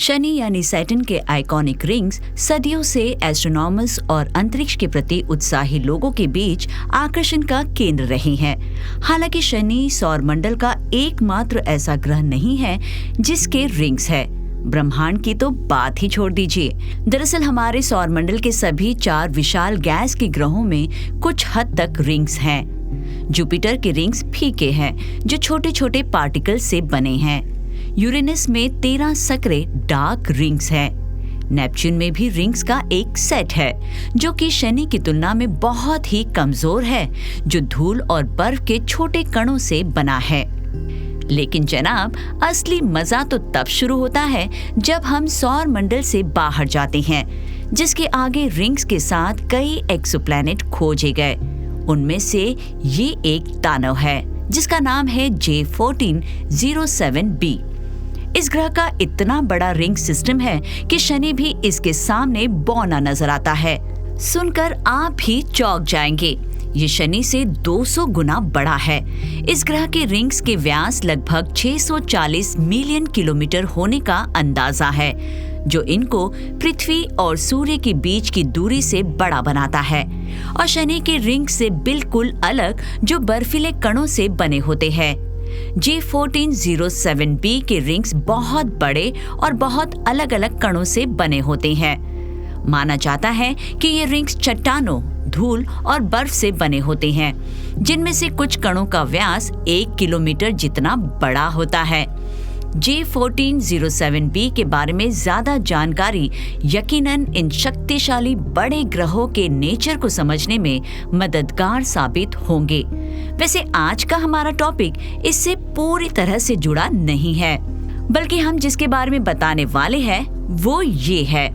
शनि यानी सैटर्न के iconic rings सदियों से एस्ट्रोनॉमर्स और अंतरिक्ष के प्रति उत्साही लोगों के बीच आकर्षण का केंद्र रही हैं। हालांकि शनि सौरमंडल का एकमात्र ऐसा ग्रह नहीं है जिसके रिंग्स है। ब्रह्मांड की तो बात ही छोड़ दीजिए। दरअसल हमारे सौरमंडल के सभी 4 विशाल गैस के ग्रहों में कुछ हद तक रिंग्स हैं। जुपिटर के रिंग्स फीके हैं जो छोटे छोटे पार्टिकल से बने हैं। यूरेनस में 13 सकरे डार्क रिंग्स हैं। नेपच्यून में भी रिंग्स का एक सेट है जो कि शनि की तुलना में बहुत ही कमजोर है, जो धूल और बर्फ के छोटे कणों से बना है। लेकिन जनाब, असली मजा तो तब शुरू होता है जब हम सौर मंडल से बाहर जाते हैं, जिसके आगे रिंग्स के साथ कई एक्सोप्लैनेट खोजे गए। उनमें से ये एक दानव है जिसका नाम है J1407b। इस ग्रह का इतना बड़ा रिंग सिस्टम है कि शनि भी इसके सामने बौना नजर आता है। सुनकर आप भी चौंक जाएंगे। ये शनि से 200 गुना बड़ा है। इस ग्रह के रिंग्स के व्यास लगभग 640 मिलियन किलोमीटर होने का अंदाजा है, जो इनको पृथ्वी और सूर्य के बीच की दूरी से बड़ा बनाता है। और शनि के रिंग से बिल्कुल अलग जो बर्फीले कणों से बने होते हैं। J1407b के रिंग्स बहुत बड़े और बहुत अलग-अलग कणों से बने होते हैं। माना जाता है कि ये रिंग्स चट्टानों, धूल और बर्फ से बने होते हैं, जिनमें से कुछ कणों का व्यास 1 किलोमीटर जितना बड़ा होता है। J1407b के बारे में ज्यादा जानकारी यकीनन इन शक्तिशाली बड़े ग्रहों के नेचर को समझने में मददगार साबित होंगे। वैसे आज का हमारा टॉपिक इससे पूरी तरह से जुड़ा नहीं है, बल्कि हम जिसके बारे में बताने वाले हैं वो ये है।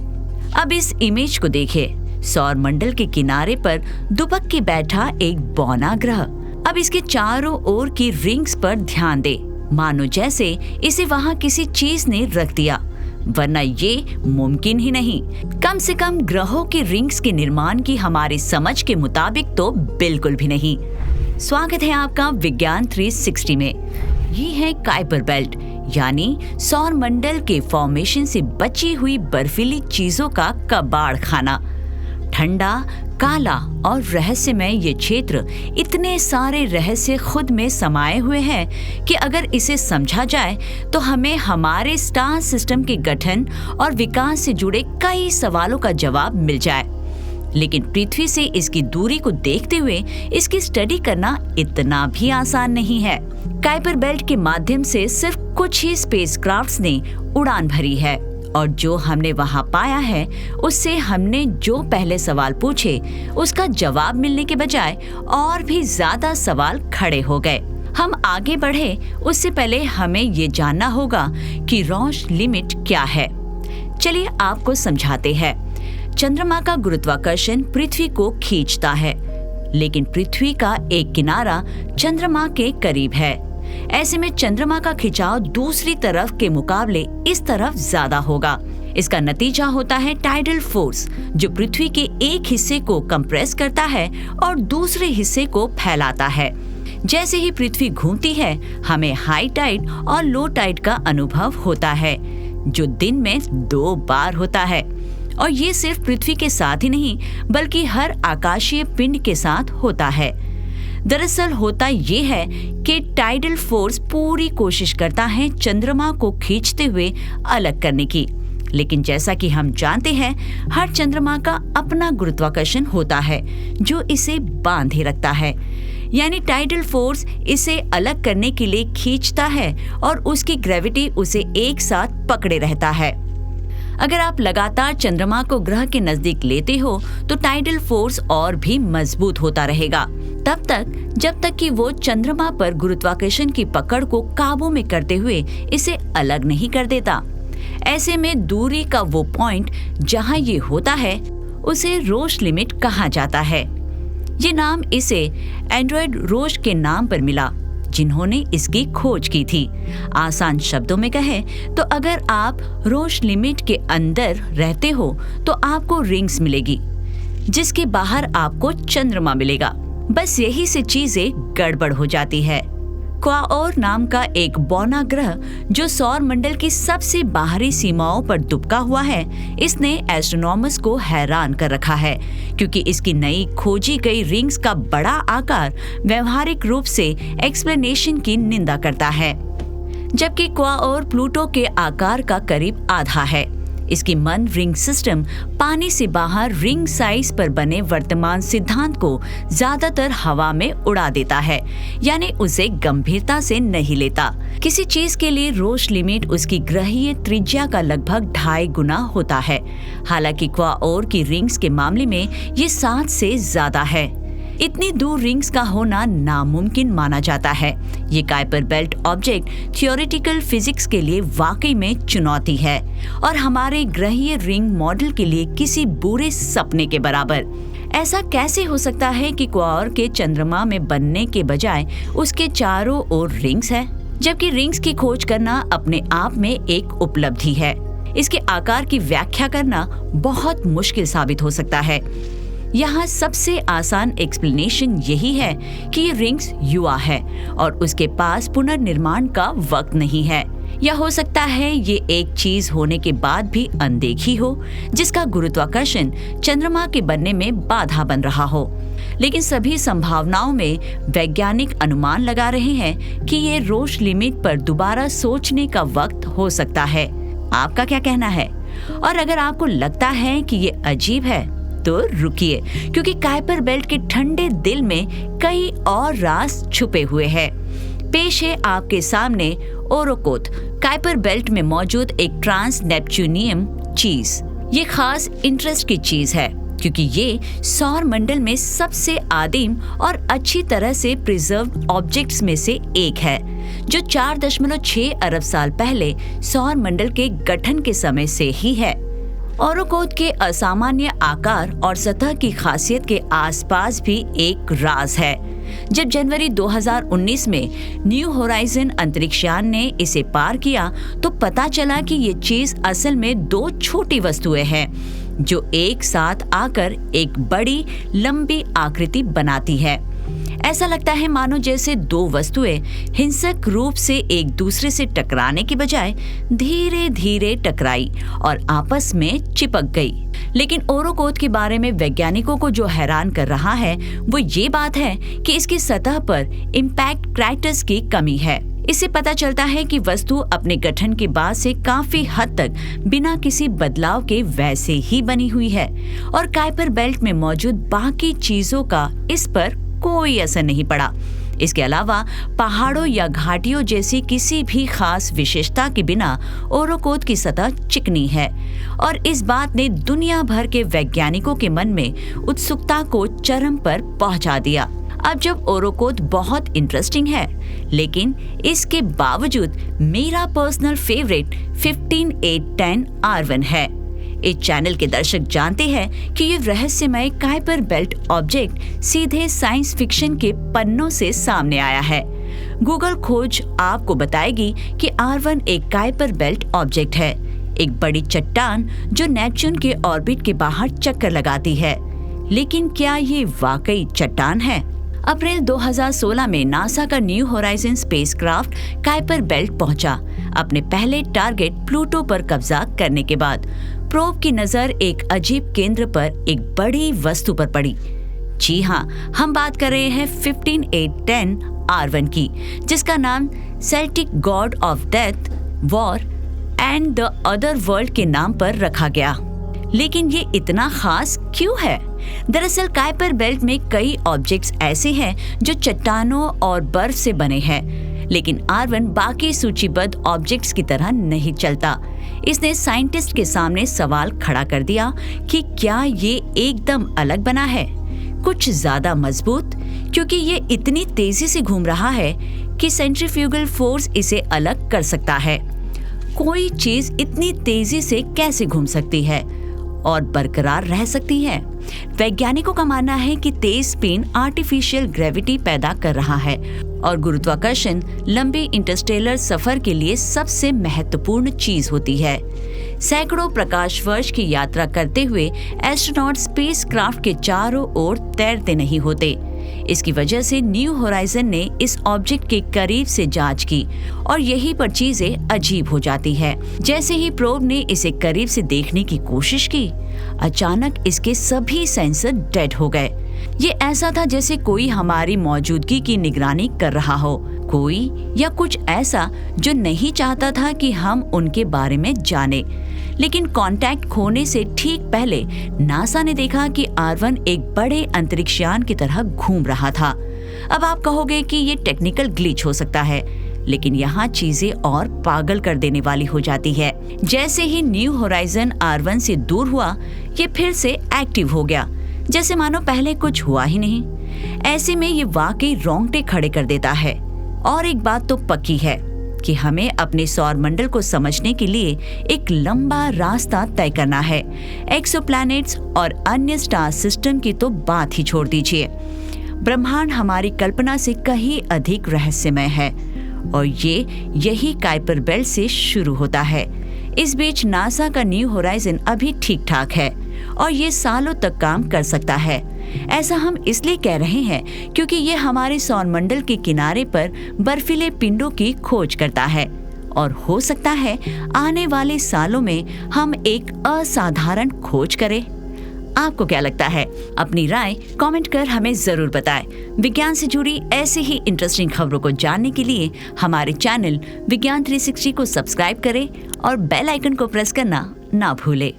अब इस इमेज को देखिए। सौर मंडल के किनारे पर दुबक के बैठा एक बौना ग्रह। अब इसके चारों ओर की रिंग्स पर ध्यान दे, मानो जैसे इसे वहां किसी चीज ने रख दिया, वरना ये मुमकिन ही नहीं। कम से कम ग्रहों के रिंग्स के निर्माण की हमारी समझ के मुताबिक तो बिल्कुल भी नहीं। स्वागत है आपका विज्ञान 360 में। ये है काइपर बेल्ट, यानी सौर मंडल के फॉर्मेशन से बची हुई बर्फीली चीजों का कबाड़ खाना। ठंडा, काला और रहस्यमय ये क्षेत्र इतने सारे रहस्य खुद में समाये हुए हैं कि अगर इसे समझा जाए तो हमें हमारे स्टार सिस्टम के गठन और विकास से जुड़े कई सवालों का जवाब मिल जाए। लेकिन पृथ्वी से इसकी दूरी को देखते हुए इसकी स्टडी करना इतना भी आसान नहीं है। काइपर बेल्ट के माध्यम से सिर्फ कुछ ही स्पेसक्राफ्ट्स ने उड़ान भरी है, और जो हमने वहां पाया है उससे हमने जो पहले सवाल पूछे उसका जवाब मिलने के बजाय और भी ज्यादा सवाल खड़े हो गए। हम आगे बढ़े उससे पहले हमें ये जानना होगा कि रॉश लिमिट क्या है। चलिए आपको समझाते हैं। चंद्रमा का गुरुत्वाकर्षण पृथ्वी को खींचता है, लेकिन पृथ्वी का एक किनारा चंद्रमा के करीब है। ऐसे में चंद्रमा का खिंचाव दूसरी तरफ के मुकाबले इस तरफ ज्यादा होगा। इसका नतीजा होता है टाइडल फोर्स, जो पृथ्वी के एक हिस्से को कंप्रेस करता है और दूसरे हिस्से को फैलाता है। जैसे ही पृथ्वी घूमती है, हमें हाई टाइड और लो टाइड का अनुभव होता है, जो दिन में 2 बार होता है। और ये सिर्फ पृथ्वी के साथ ही नहीं, बल्कि हर आकाशीय पिंड के साथ होता है। दरअसल होता ये है कि टाइडल फोर्स पूरी कोशिश करता है चंद्रमा को खींचते हुए अलग करने की, लेकिन जैसा कि हम जानते हैं, हर चंद्रमा का अपना गुरुत्वाकर्षण होता है जो इसे बांधे रखता है। यानी टाइडल फोर्स इसे अलग करने के लिए खींचता है और उसकी ग्रेविटी उसे एक साथ पकड़े रहता है। अगर आप लगातार चंद्रमा को ग्रह के नजदीक लेते हो तो टाइडल फोर्स और भी मजबूत होता रहेगा, तब तक जब तक कि वो चंद्रमा पर गुरुत्वाकर्षण की पकड़ को काबू में करते हुए इसे अलग नहीं कर देता। ऐसे में दूरी का वो पॉइंट जहां ये होता है उसे रोश लिमिट कहा जाता है। ये नाम इसे एंड्रॉयड रोश के नाम पर मिला, जिन्होंने इसकी खोज की थी। आसान शब्दों में कहें तो अगर आप रोश लिमिट के अंदर रहते हो तो आपको रिंग्स मिलेगी, जिसके बाहर आपको चंद्रमा मिलेगा। बस यही से चीजें गड़बड़ हो जाती है। क्वाओर नाम का एक बौना ग्रह जो सौर मंडल की सबसे बाहरी सीमाओं पर दुबका हुआ है, इसने एस्ट्रोनॉमर्स को हैरान कर रखा है, क्योंकि इसकी नई खोजी गई रिंग्स का बड़ा आकार व्यवहारिक रूप से एक्सप्लेनेशन की निंदा करता है। जबकि क्वाओर प्लूटो के आकार का करीब आधा है। इसकी मन रिंग सिस्टम पानी से बाहर रिंग साइज पर बने वर्तमान सिद्धांत को ज्यादातर हवा में उड़ा देता है, यानी उसे गंभीरता से नहीं लेता। किसी चीज के लिए रोश लिमिट उसकी ग्रहीय त्रिज्या का लगभग 2.5 गुना होता है। हालांकि क्वाओर की रिंग्स के मामले में ये 7 से ज्यादा है। इतनी दूर रिंग्स का होना नामुमकिन माना जाता है। ये Kuiper belt object theoretical physics के लिए वाकई में चुनौती है और हमारे ग्रहीय रिंग मॉडल के लिए किसी बुरे सपने के बराबर। ऐसा कैसे हो सकता है कि क्वाओर के चंद्रमा में बनने के बजाय उसके चारों ओर रिंग्स है, जबकि रिंग्स की खोज करना अपने आप में एक उपलब्धि है। इसके आकार की व्याख्या करना बहुत मुश्किल साबित हो सकता है। यहाँ सबसे आसान एक्सप्लेनेशन यही है कि ये रिंग्स युवा है और उसके पास पुनर्निर्माण का वक्त नहीं है। या हो सकता है ये एक चीज होने के बाद भी अनदेखी हो, जिसका गुरुत्वाकर्षण चंद्रमा के बनने में बाधा बन रहा हो। लेकिन सभी संभावनाओं में वैज्ञानिक अनुमान लगा रहे हैं कि ये रोश लिमिट पर दोबारा सोचने का वक्त हो सकता है। आपका क्या कहना है? और अगर आपको लगता है कि ये अजीब है तो रुकिए, क्योंकि काइपर बेल्ट के ठंडे दिल में कई और राज छुपे हुए हैं। पेश है आपके सामने ओरोकोथ, काइपर बेल्ट में मौजूद एक ट्रांस नेपच्यूनियम चीज। ये खास इंटरेस्ट की चीज है क्योंकि ये सौर मंडल में सबसे आदिम और अच्छी तरह से प्रिजर्व्ड ऑब्जेक्ट्स में से एक है, जो 4.6 अरब साल पहले सौर मंडल के गठन के समय से ही है। ओरोकोथ के असामान्य आकार और सतह की खासियत के आसपास भी एक राज है। जब जनवरी 2019 में न्यू होराइजन अंतरिक्षयान ने इसे पार किया तो पता चला कि ये चीज असल में 2 छोटी वस्तुएं हैं जो एक साथ आकर एक बड़ी लंबी आकृति बनाती है। ऐसा लगता है मानो जैसे 2 वस्तुएं हिंसक रूप से एक दूसरे से टकराने के बजाय धीरे धीरे टकराई और आपस में चिपक गई। लेकिन ओरोकोथ के बारे में वैज्ञानिकों को जो हैरान कर रहा है वो ये बात है कि इसकी सतह पर इम्पैक्ट क्रैटर्स की कमी है। इससे पता चलता है कि वस्तु अपने गठन के बाद से काफी हद तक बिना किसी बदलाव के वैसे ही बनी हुई है और काइपर बेल्ट में मौजूद बाकी चीजों का इस पर कोई असर नहीं पड़ा। इसके अलावा पहाड़ों या घाटियों जैसी किसी भी खास विशेषता के बिना ओरोकोथ की सतह चिकनी है और इस बात ने दुनिया भर के वैज्ञानिकों के मन में उत्सुकता को चरम पर पहुंचा दिया। अब जब ओरोकोथ बहुत इंटरेस्टिंग है, लेकिन इसके बावजूद मेरा पर्सनल फेवरेट 15810 R1 है। इस चैनल के दर्शक जानते हैं कि ये रहस्यमय काइपर बेल्ट ऑब्जेक्ट सीधे साइंस फिक्शन के पन्नों से सामने आया है। गूगल खोज आपको बताएगी कि R1 एक काइपर बेल्ट ऑब्जेक्ट है, एक बड़ी चट्टान जो नेपच्यून के ऑर्बिट के बाहर चक्कर लगाती है। लेकिन क्या ये वाकई चट्टान है? अप्रैल 2016 में नासा का new horizon spacecraft Kuiper belt पहुंचा, अपने पहले टारगेट प्लूटो पर कब्जा करने के बाद। प्रोब की नजर एक अजीब केंद्र पर एक बड़ी वस्तु पर पड़ी। जी हाँ, हम बात कर रहे हैं 15810 R1 की, जिसका नाम Celtic God of death, war and the other world के नाम पर रखा गया। लेकिन ये इतना खास क्यों है? दरअसल काइपर बेल्ट में कई ऑब्जेक्ट्स ऐसे हैं जो चट्टानों और बर्फ से बने हैं, लेकिन R1 बाकी सूचीबद्ध ऑब्जेक्ट्स की तरह नहीं चलता। इसने साइंटिस्ट के सामने सवाल खड़ा कर दिया कि क्या ये एकदम अलग बना है, कुछ ज्यादा मजबूत, क्योंकि ये इतनी तेजी से घूम रहा है कि सेंट्रीफ्यूगल फोर्स इसे अलग कर सकता है। कोई चीज इतनी तेजी से कैसे घूम सकती है और बरकरार रह सकती है? वैज्ञानिकों का मानना है कि तेज स्पिन आर्टिफिशियल ग्रेविटी पैदा कर रहा है और गुरुत्वाकर्षण लंबे इंटरस्टेलर सफर के लिए सबसे महत्वपूर्ण चीज होती है। सैकड़ों प्रकाश वर्ष की यात्रा करते हुए एस्ट्रोनॉट स्पेसक्राफ्ट के चारों ओर तैरते नहीं होते। इसकी वजह से न्यू होराइजन ने इस ऑब्जेक्ट के करीब से जांच की और यहीं पर चीजें अजीब हो जाती है। जैसे ही प्रोब ने इसे करीब से देखने की कोशिश की, अचानक इसके सभी सेंसर डेड हो गए। ये ऐसा था जैसे कोई हमारी मौजूदगी की निगरानी कर रहा हो, कोई या कुछ ऐसा जो नहीं चाहता था कि हम उनके बारे में जाने। लेकिन कांटेक्ट खोने से ठीक पहले नासा ने देखा कि R1 एक बड़े अंतरिक्षयान की तरह घूम रहा था। अब आप कहोगे कि ये टेक्निकल ग्लिच हो सकता है, लेकिन यहाँ चीजें और पागल कर देने वाली हो जाती है। जैसे ही न्यू होराइजन R1 से दूर हुआ, ये फिर से एक्टिव हो गया, जैसे मानो पहले कुछ हुआ ही नहीं। ऐसे में ये वाकई रोंगटे खड़े कर देता है। और एक बात तो पक्की है कि हमें अपने सौर मंडल को समझने के लिए एक लंबा रास्ता तय करना है। एक्सोप्लैनेट्स और अन्य स्टार सिस्टम की तो बात ही छोड़ दीजिए। ब्रह्मांड हमारी कल्पना से कहीं अधिक रहस्यमय है और यही काइपर बेल्ट से शुरू होता है। इस बीच नासा का न्यू होराइजन अभी ठीक ठाक है और ये सालों तक काम कर सकता है। ऐसा हम इसलिए कह रहे हैं क्योंकि ये हमारे सौरमंडल के किनारे पर बर्फीले पिंडों की खोज करता है और हो सकता है आने वाले सालों में हम एक असाधारण खोज करें। आपको क्या लगता है? अपनी राय कमेंट कर हमें जरूर बताएं। विज्ञान से जुड़ी ऐसे ही इंटरेस्टिंग खबरों को जानने के लिए हमारे चैनल विज्ञान 360 को सब्सक्राइब करें और बेल आइकन को प्रेस करना ना भूलें।